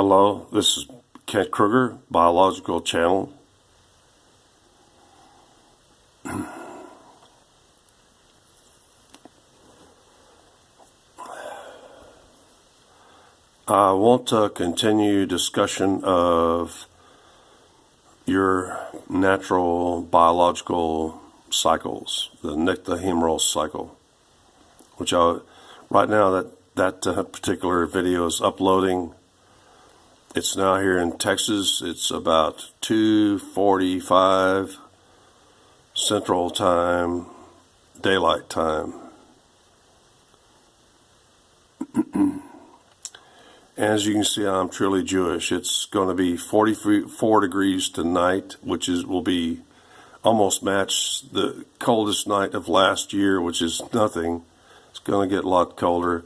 Hello, this is Kent Kruger, Biological Channel. I want to continue discussion of your natural biological cycles, the Nycthohemoral cycle, which right now that particular video is uploading. It's now here in Texas. It's about 2:45 Central Time, Daylight Time. As you can see, I'm truly Jewish. It's going to be 44 degrees tonight, which will be almost match the coldest night of last year, which is nothing. It's going to get a lot colder,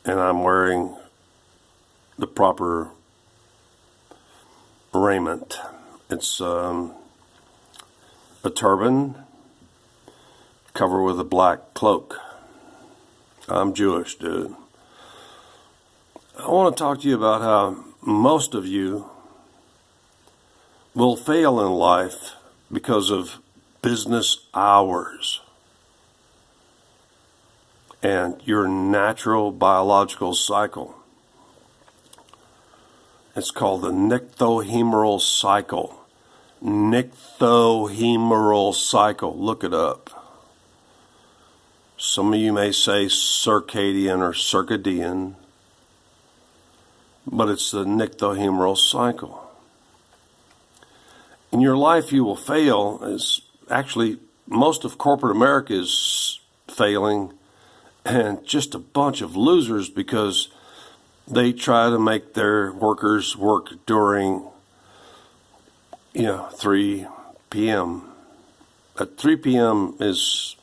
and I'm wearing the proper raiment. It's a turban covered with a black cloak. I'm Jewish, dude. I want to talk to you about how most of you will fail in life because of business hours and your natural biological cycle. It's called the Nycthohemoral Cycle. Nycthohemoral Cycle. Look it up. Some of you may say circadian or circadian, but it's the Nycthohemoral cycle. In your life, you will fail. As actually, most of corporate America is failing, and just a bunch of losers because they try to make their workers work during, 3 p.m. At 3 p.m. is,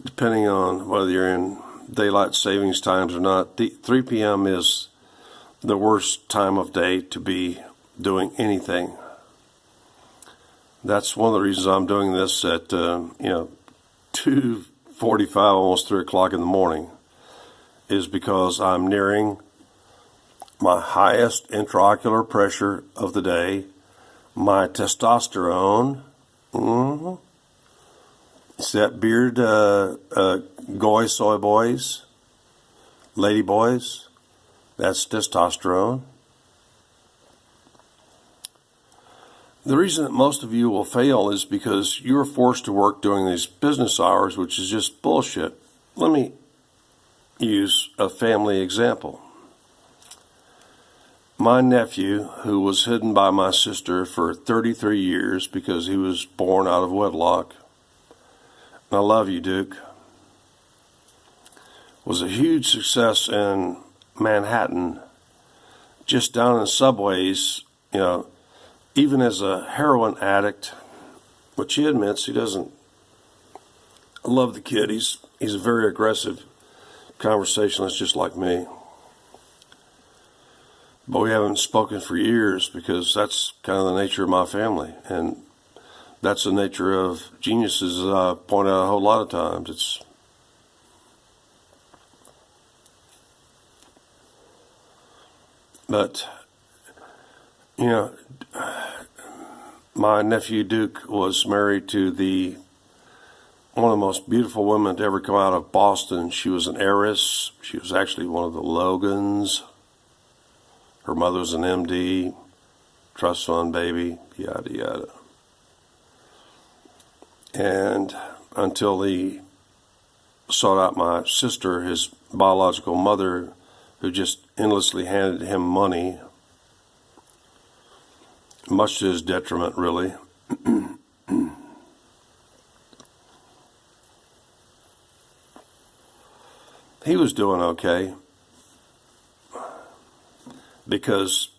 depending on whether you're in daylight savings times or not, 3 p.m. is the worst time of day to be doing anything. That's one of the reasons I'm doing this at 2:45, almost 3 o'clock in the morning, is because I'm nearing my highest intraocular pressure of the day, my testosterone. See that beard, goy soy boys, lady boys? That's testosterone. The reason that most of you will fail is because you're forced to work during these business hours, which is just bullshit. Let me use a family example. My nephew, who was hidden by my sister for 33 years because he was born out of wedlock, and I love you, Duke, was a huge success in Manhattan, just down in the subways, even as a heroin addict, which he admits he doesn't. I love the kid. He's a very aggressive conversationalist, just like me. But we haven't spoken for years because that's kind of the nature of my family, and that's the nature of geniuses, as I point out a whole lot of times. But, my nephew Duke was married to one of the most beautiful women to ever come out of Boston. She was an heiress. She was actually one of the Logans. Her mother was an MD, trust fund baby, yada, yada. And until he sought out my sister, his biological mother, who just endlessly handed him money, much to his detriment, really. He was doing okay because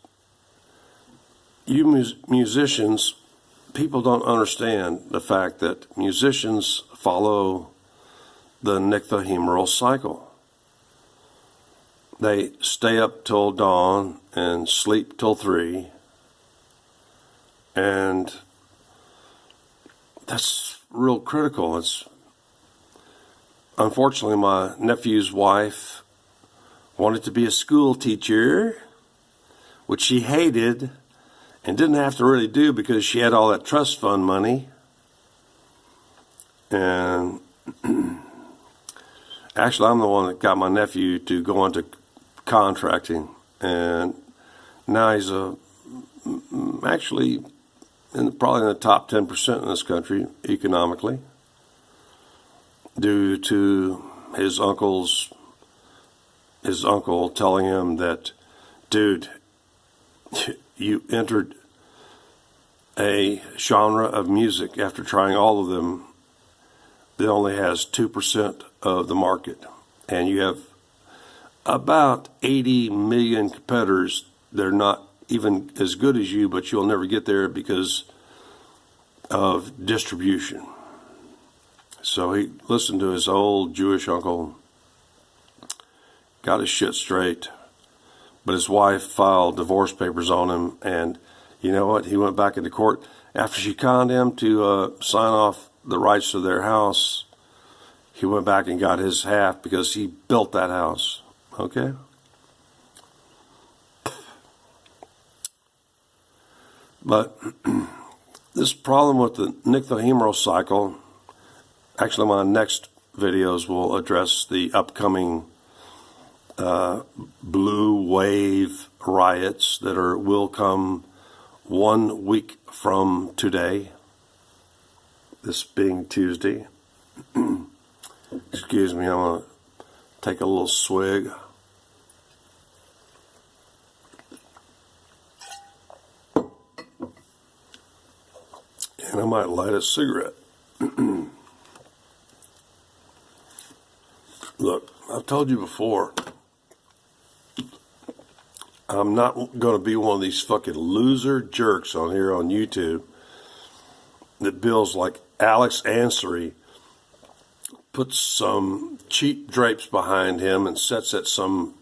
you musicians, people don't understand the fact that musicians follow the Nycthohemoral cycle. They stay up till dawn and sleep till 3. And that's real critical. Unfortunately, my nephew's wife wanted to be a school teacher, which she hated and didn't have to really do because she had all that trust fund money. And actually, I'm the one that got my nephew to go into contracting, and now he's actually probably in the top 10% in this country economically, due to his uncle telling him that, dude, you entered a genre of music after trying all of them that only has 2% of the market, and you have about 80 million competitors. They're not even as good as you, but you'll never get there because of distribution. So he listened to his old Jewish uncle, got his shit straight, but his wife filed divorce papers on him, and you know what? He went back into court after she conned him to sign off the rights to their house. He went back and got his half because he built that house. Okay? But this problem with the Nycthohemoral cycle, actually my next videos will address the upcoming blue wave riots that will come 1 week from today, this being Tuesday. Excuse me, I'm going to take a little swig. And I might light a cigarette. Look, I've told you before, I'm not going to be one of these fucking loser jerks on here on YouTube that bills like Alex Ansary, puts some cheap drapes behind him and sits at some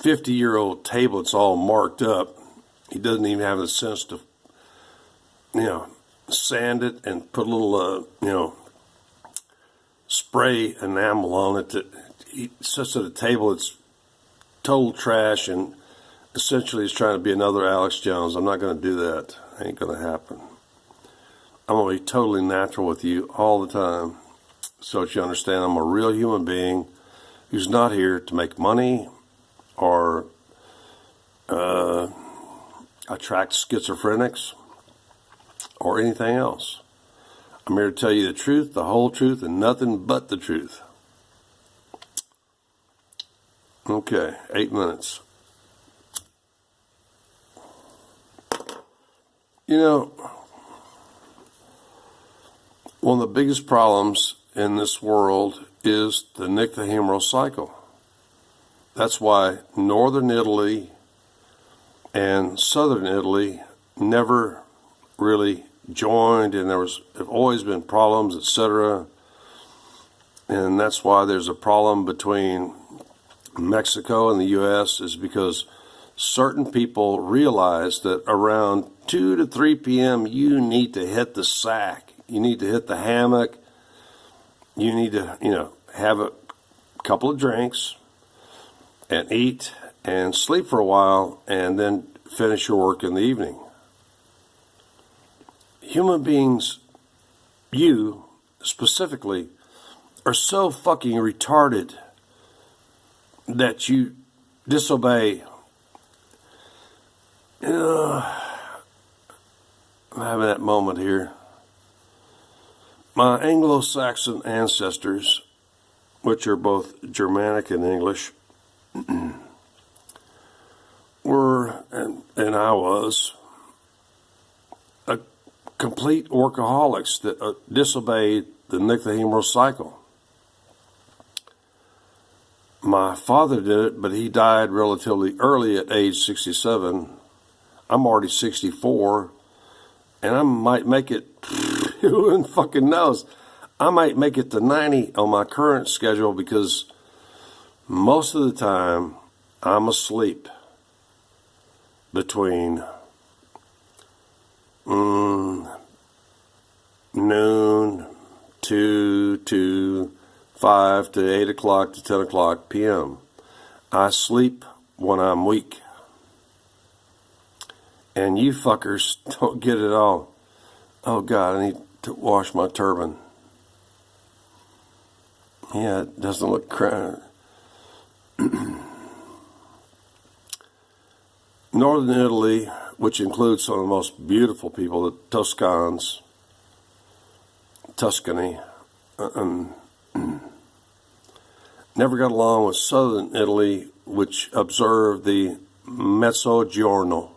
50-year-old table that's all marked up. He doesn't even have the sense to, sand it and put a little, spray enamel on it. That he sits at a table that's total trash, and essentially he's trying to be another Alex Jones. I'm not going to do that. Ain't going to happen. I'm going to be totally natural with you all the time, so that you understand I'm a real human being who's not here to make money or attract schizophrenics or anything else. I'm here to tell you the truth, the whole truth, and nothing but the truth. Okay, 8 minutes. One of the biggest problems in this world is the Nycthohemoral cycle. That's why northern Italy and southern Italy never really joined, and have always been problems, etc. And that's why there's a problem between Mexico and the U.S. is because certain people realize that around 2 to 3 p.m. you need to hit the sack. You need to hit the hammock. You need to, have a couple of drinks and eat and sleep for a while and then finish your work in the evening. Human beings, you specifically, are so fucking retarded that you disobey. I'm having that moment here. My Anglo-Saxon ancestors, which are both Germanic and English, were, and I was, a complete workaholics that disobeyed the Nycthohemoral cycle. My father did it, but he died relatively early at age 67. I'm already 64, and I might make it, who fucking knows, I might make it to 90 on my current schedule because most of the time I'm asleep between noon, 2 to 5 to 8 o'clock to 10 o'clock p.m. I sleep when I'm weak. And you fuckers don't get it all. Oh God, I need to wash my turban. Yeah, it doesn't look Northern Italy, which includes some of the most beautiful people, the Tuscans, Tuscany, never got along with Southern Italy, which observed the mezzogiorno,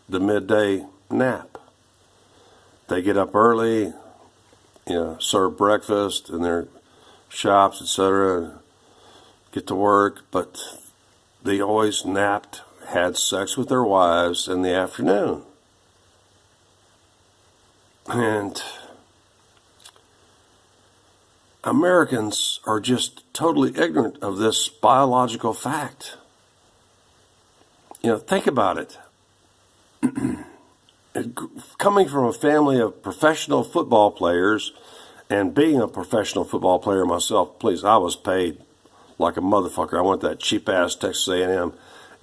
the midday nap. They get up early, serve breakfast in their shops, etc., get to work, but they always napped, had sex with their wives in the afternoon. And Americans are just totally ignorant of this biological fact. Think about it. Coming from a family of professional football players and being a professional football player myself, please, I was paid like a motherfucker. I went to that cheap-ass Texas A&M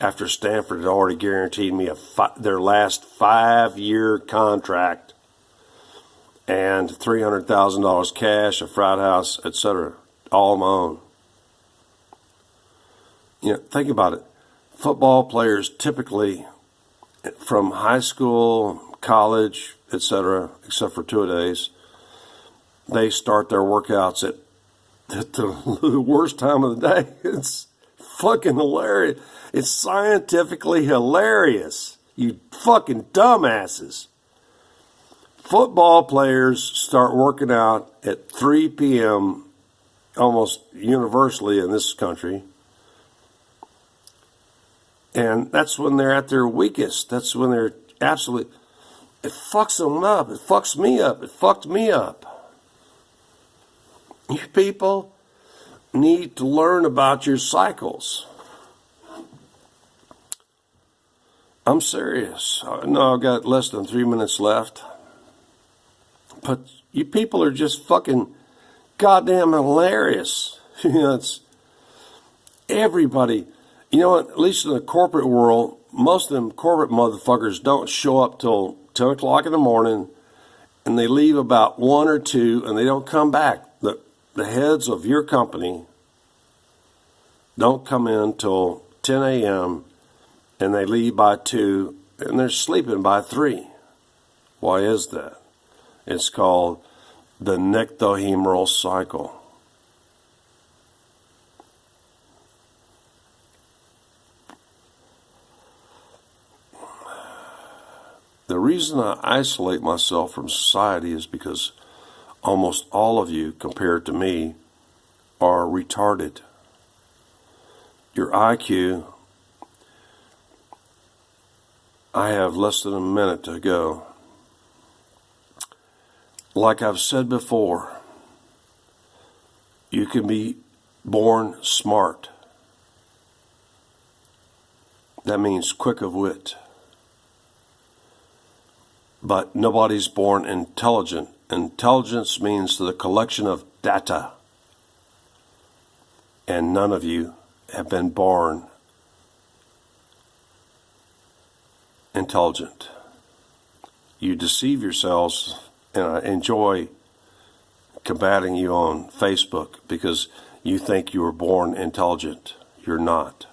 after Stanford had already guaranteed me their last 5-year contract and $300,000 cash, a frat house, etc., all on my own. Think about it. Football players typically, from high school, college, etc., except for 2-a-days, they start their workouts at the worst time of the day. It's fucking hilarious. It's scientifically hilarious. You fucking dumbasses. Football players start working out at 3 p.m. almost universally in this country. And that's when they're at their weakest. That's when they're absolutely... It fucks them up. It fucks me up. It fucked me up. You people need to learn about your cycles. I'm serious. No, I've got less than 3 minutes left. But you people are just fucking goddamn hilarious. It's everybody. You know what? At least in the corporate world, most of them corporate motherfuckers don't show up till 10 o'clock in the morning, and they leave about 1 or 2, and they don't come back. The heads of your company don't come in till 10 a.m., and they leave by 2, and they're sleeping by 3. Why is that? It's called the Nycthohemoral Cycle. The reason I isolate myself from society is because almost all of you, compared to me, are retarded. Your IQ, I have less than a minute to go. Like I've said before, you can be born smart. That means quick of wit. But nobody's born intelligent. Intelligence means the collection of data. And none of you have been born intelligent. You deceive yourselves, and I enjoy combating you on Facebook because you think you were born intelligent. You're not.